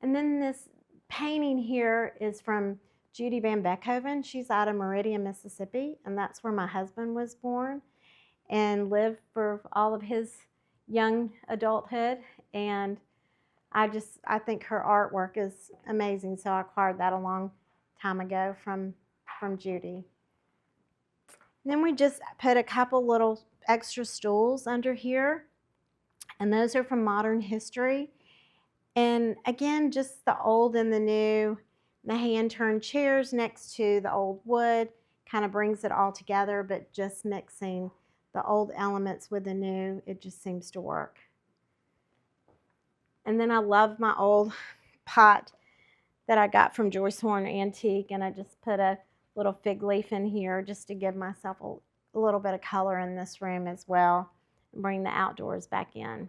And then this painting here is from Judy Van Beckhoven. She's out of Meridian, Mississippi, and that's where my husband was born and lived for all of his young adulthood. And I think her artwork is amazing, so I acquired that a long time ago from Judy. And then we just put a couple little extra stools under here, and those are from Modern History. And again, just the old and the new, the hand-turned chairs next to the old wood kind of brings it all together, but just mixing the old elements with the new, it just seems to work. And then I love my old pot that I got from Joyce Horn Antique, and I just put a little fig leaf in here just to give myself a little bit of color in this room as well, and bring the outdoors back in.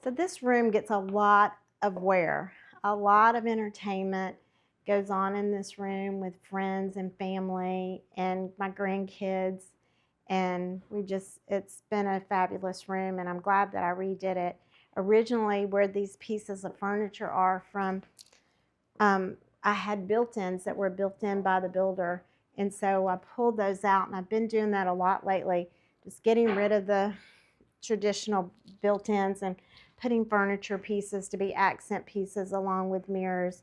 So this room gets a lot of wear. A lot of entertainment goes on in this room with friends and family and my grandkids, and it's been a fabulous room, and I'm glad that I redid it. Originally, where these pieces of furniture are from, I had built-ins that were built in by the builder, and so I pulled those out, and I've been doing that a lot lately, just getting rid of the traditional built-ins and putting furniture pieces to be accent pieces along with mirrors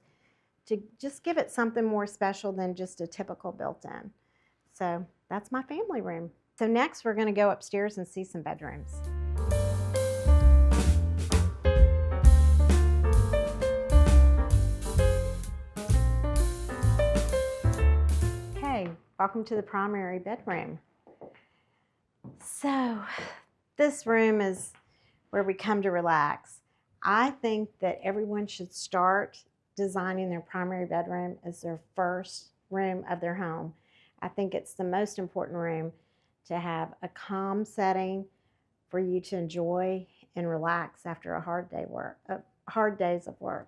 to just give it something more special than just a typical built-in. So that's my family room. So next we're going to go upstairs and see some bedrooms. Okay, welcome to the primary bedroom. So this room is where we come to relax. I think that everyone should start designing their primary bedroom as their first room of their home. I think it's the most important room to have a calm setting for you to enjoy and relax after a hard days of work.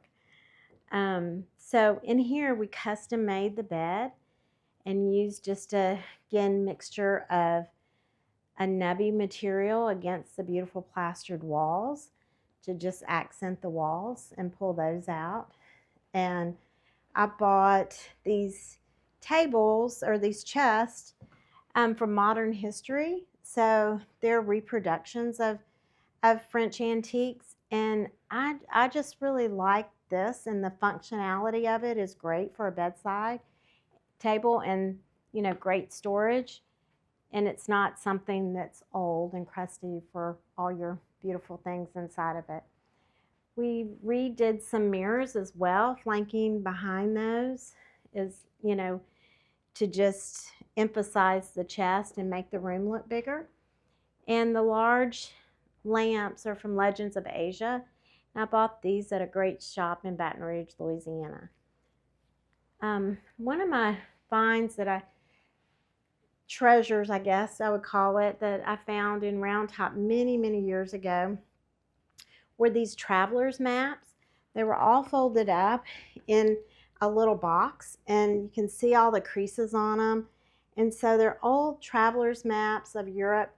So in here we custom made the bed and used just a mixture of a nubby material against the beautiful plastered walls to just accent the walls and pull those out. And I bought these tables or these chests from modern history. So they're reproductions of French antiques. And I just really like this, and the functionality of it is great for a bedside table and, you know, great storage. And it's not something that's old and crusty for all your beautiful things inside of it. We redid some mirrors as well. Flanking behind those is, you know, to just emphasize the chest and make the room look bigger. And the large lamps are from Legends of Asia. And I bought these at a great shop in Baton Rouge, Louisiana. One of my finds that treasures, I guess I would call it, that I found in Round Top many, many years ago were these traveler's maps. They were all folded up in a little box, and you can see all the creases on them. And so they're old traveler's maps of Europe,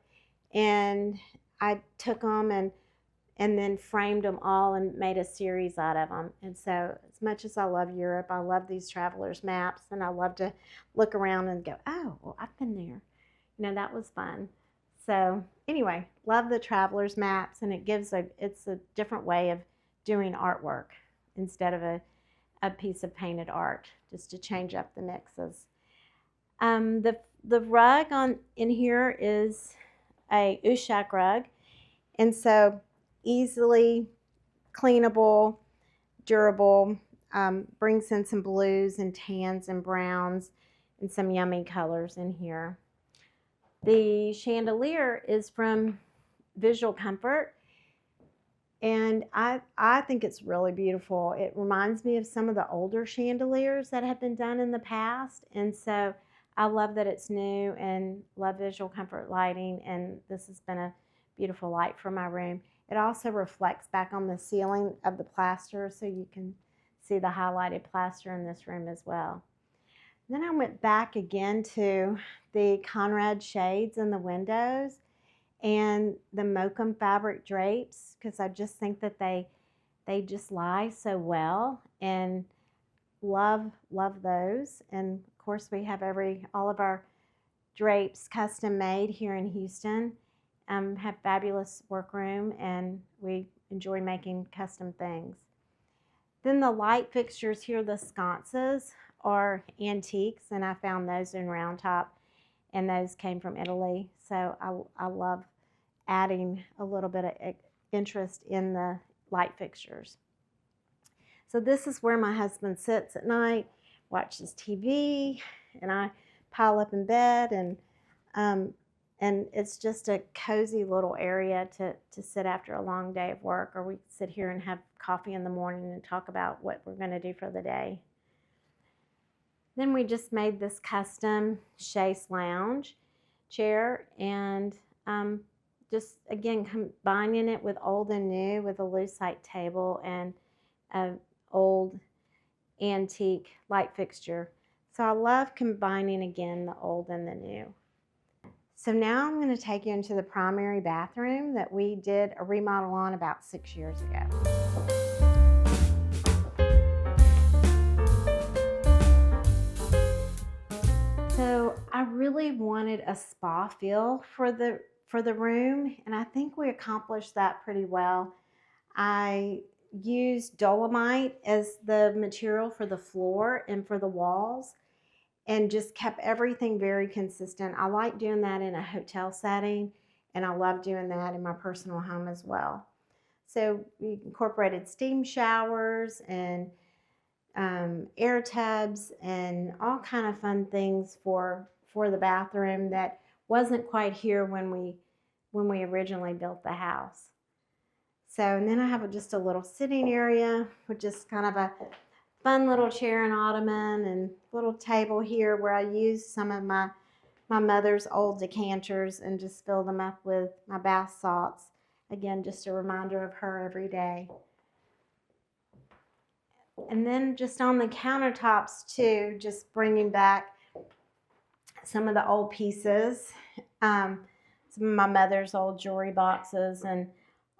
and I took them and then framed them all and made a series out of them. And so as much as I love Europe, I love these traveler's maps, and I love to look around and go, oh, well, I've been there. You know, that was fun. So anyway, love the traveler's maps, and it's a different way of doing artwork instead of a piece of painted art, just to change up the mixes. The rug in here is a Ushak rug, and so easily cleanable, durable, brings in some blues and tans and browns and some yummy colors in here. The chandelier is from Visual Comfort, and I think it's really beautiful. It reminds me of some of the older chandeliers that have been done in the past, and so I love that it's new, and love Visual Comfort lighting, and this has been a beautiful light for my room. It also reflects back on the ceiling of the plaster, so you can see the highlighted plaster in this room as well. Then I went back again to the Conrad shades in the windows and the Mokum fabric drapes, because I just think that they just lie so well, and love those. And of course we have all of our drapes custom made here in Houston. Have fabulous workroom, and we enjoy making custom things. Then the light fixtures here, the sconces, are antiques, and I found those in Round Top, and those came from Italy. So I love adding a little bit of interest in the light fixtures. So this is where my husband sits at night, watches TV, and I pile up in bed, and it's just a cozy little area to sit after a long day of work, or we sit here and have coffee in the morning and talk about what we're going to do for the day. Then we just made this custom chaise lounge chair, and just again combining it with old and new, with a lucite table and an old antique light fixture. So I love combining again the old and the new. So now I'm going to take you into the primary bathroom that we did a remodel on about 6 years ago. So I really wanted a spa feel for the room, and I think we accomplished that pretty well. I used dolomite as the material for the floor and for the walls, and just kept everything very consistent. I like doing that in a hotel setting, and I love doing that in my personal home as well. So we incorporated steam showers and air tubs and all kind of fun things for the bathroom that wasn't quite here when we originally built the house. So, and then I have just a little sitting area with just kind of a fun little chair and ottoman and little table here where I use some of my mother's old decanters and just fill them up with my bath salts. Again, just a reminder of her every day. And then just on the countertops too, just bringing back some of the old pieces, some of my mother's old jewelry boxes and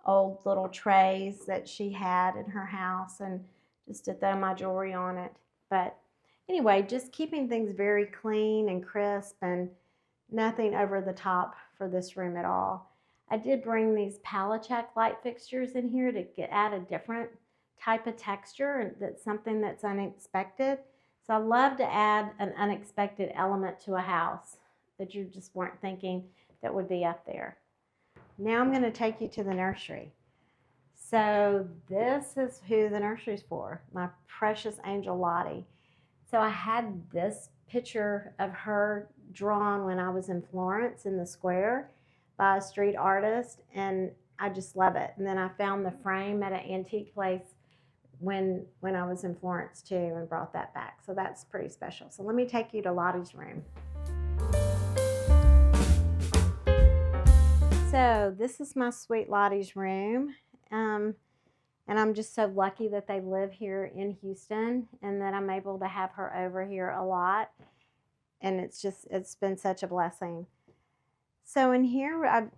old little trays that she had in her house, and just to throw my jewelry on it. But anyway, just keeping things very clean and crisp, and nothing over the top for this room at all. I did bring these Palacheck light fixtures in here to add a different type of texture, and that's something that's unexpected. So I love to add an unexpected element to a house that you just weren't thinking that would be up there. Now I'm going to take you to the nursery. So this is who the nursery's for, my precious angel Lottie. So I had this picture of her drawn when I was in Florence in the square by a street artist, and I just love it. And then I found the frame at an antique place when I was in Florence too, and brought that back. So that's pretty special. So let me take you to Lottie's room. So this is my sweet Lottie's room. And I'm just so lucky that they live here in Houston and that I'm able to have her over here a lot. And it's been such a blessing. So in here,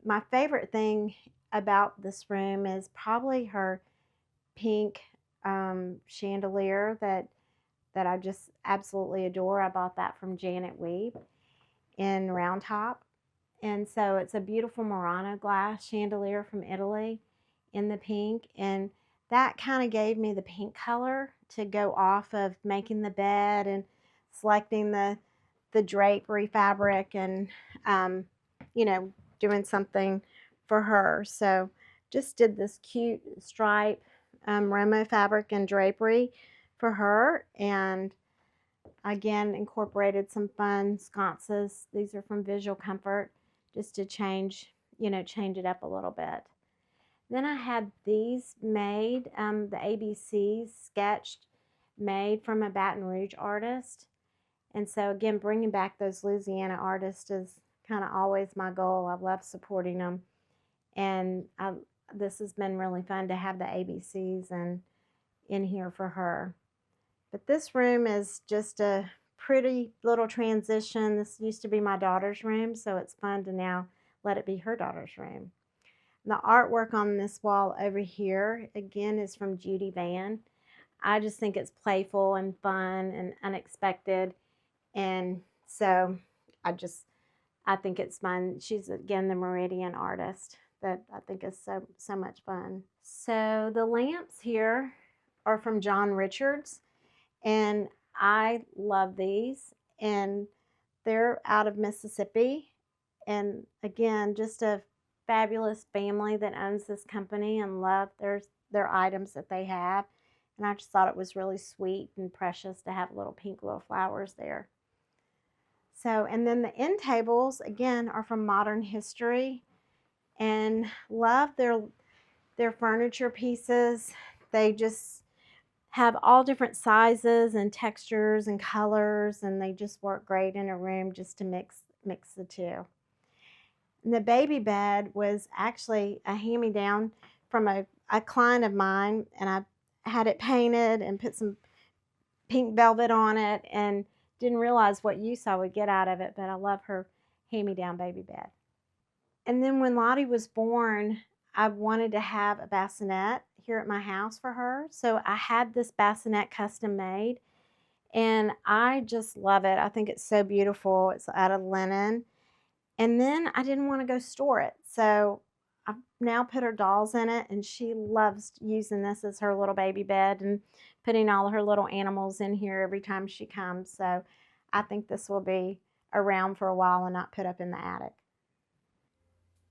my favorite thing about this room is probably her pink chandelier that I just absolutely adore. I bought that from Janet Weeb in Round Top. And so it's a beautiful Murano glass chandelier from Italy in the pink, and that kind of gave me the pink color to go off of making the bed and selecting the drapery fabric and doing something for her. So just did this cute stripe Remo fabric and drapery for her, and again incorporated some fun sconces. These are from Visual Comfort, just to change it up a little bit. Then I had these made, the ABCs sketched, made from a Baton Rouge artist. And so again, bringing back those Louisiana artists is kind of always my goal. I love supporting them. And this has been really fun to have the ABCs in here for her. But this room is just a pretty little transition. This used to be my daughter's room, so it's fun to now let it be her daughter's room. The artwork on this wall over here, again, is from Judy Van. I just think it's playful and fun and unexpected. And so I think it's fun. She's, again, the Meridian artist that I think is so much fun. So the lamps here are from John Richards, and I love these. And they're out of Mississippi. And again, just a fabulous family that owns this company, and love their items that they have. And I just thought it was really sweet and precious to have little pink little flowers there. So, and then the end tables, again, are from Modern History, and love their furniture pieces. They just have all different sizes and textures and colors, and they just work great in a room just to mix the two. And the baby bed was actually a hand-me-down from a client of mine, and I had it painted and put some pink velvet on it, and didn't realize what use I would get out of it, but I love her hand-me-down baby bed. And then when Lottie was born, I wanted to have a bassinet here at my house for her. So I had this bassinet custom made, and I just love it. I think it's so beautiful. It's out of linen. And then I didn't want to go store it. So I've now put her dolls in it, and she loves using this as her little baby bed and putting all her little animals in here every time she comes. So I think this will be around for a while and not put up in the attic.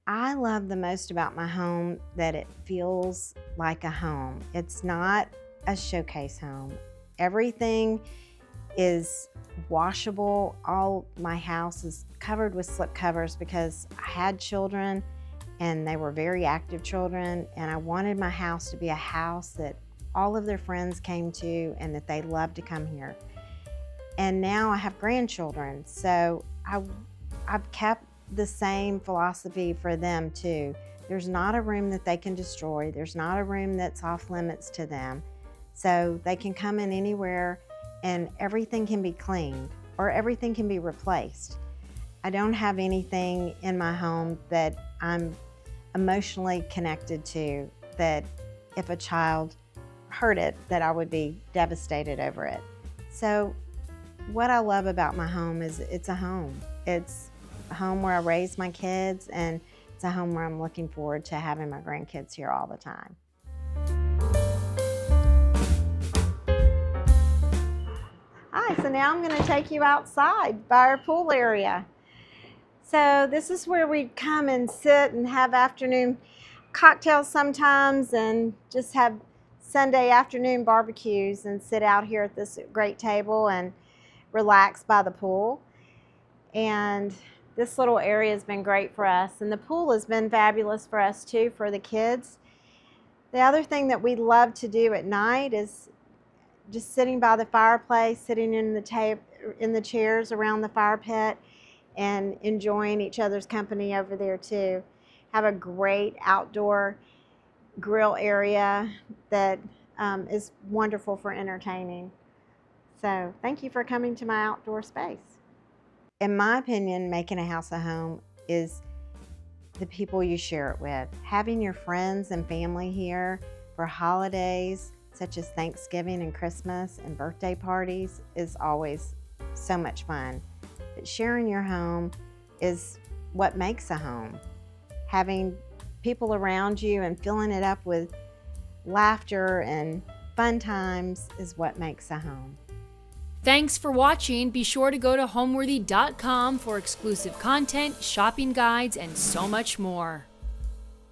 I love the most about my home that it feels like a home. It's not a showcase home. Everything is washable. All my house is covered with slip covers because I had children and they were very active children, and I wanted my house to be a house that all of their friends came to and that they loved to come here. And now I have grandchildren, so I've kept the same philosophy for them too. There's not a room that they can destroy. There's not a room that's off limits to them. So they can come in anywhere and everything can be cleaned or everything can be replaced. I don't have anything in my home that I'm emotionally connected to, that if a child heard it, that I would be devastated over it. So what I love about my home is it's a home. It's home where I raised my kids, and it's a home where I'm looking forward to having my grandkids here all the time. Hi, so now I'm going to take you outside by our pool area. So this is where we come and sit and have afternoon cocktails sometimes, and just have Sunday afternoon barbecues and sit out here at this great table and relax by the pool. And this little area has been great for us, and the pool has been fabulous for us too, for the kids. The other thing that we love to do at night is just sitting by the fireplace, sitting in the chairs around the fire pit and enjoying each other's company over there too. Have a great outdoor grill area that is wonderful for entertaining. So thank you for coming to my outdoor space. In my opinion, making a house a home is the people you share it with. Having your friends and family here for holidays such as Thanksgiving and Christmas and birthday parties is always so much fun. But sharing your home is what makes a home. Having people around you and filling it up with laughter and fun times is what makes a home. Thanks for watching. Be sure to go to homeworthy.com for exclusive content, shopping guides, and so much more.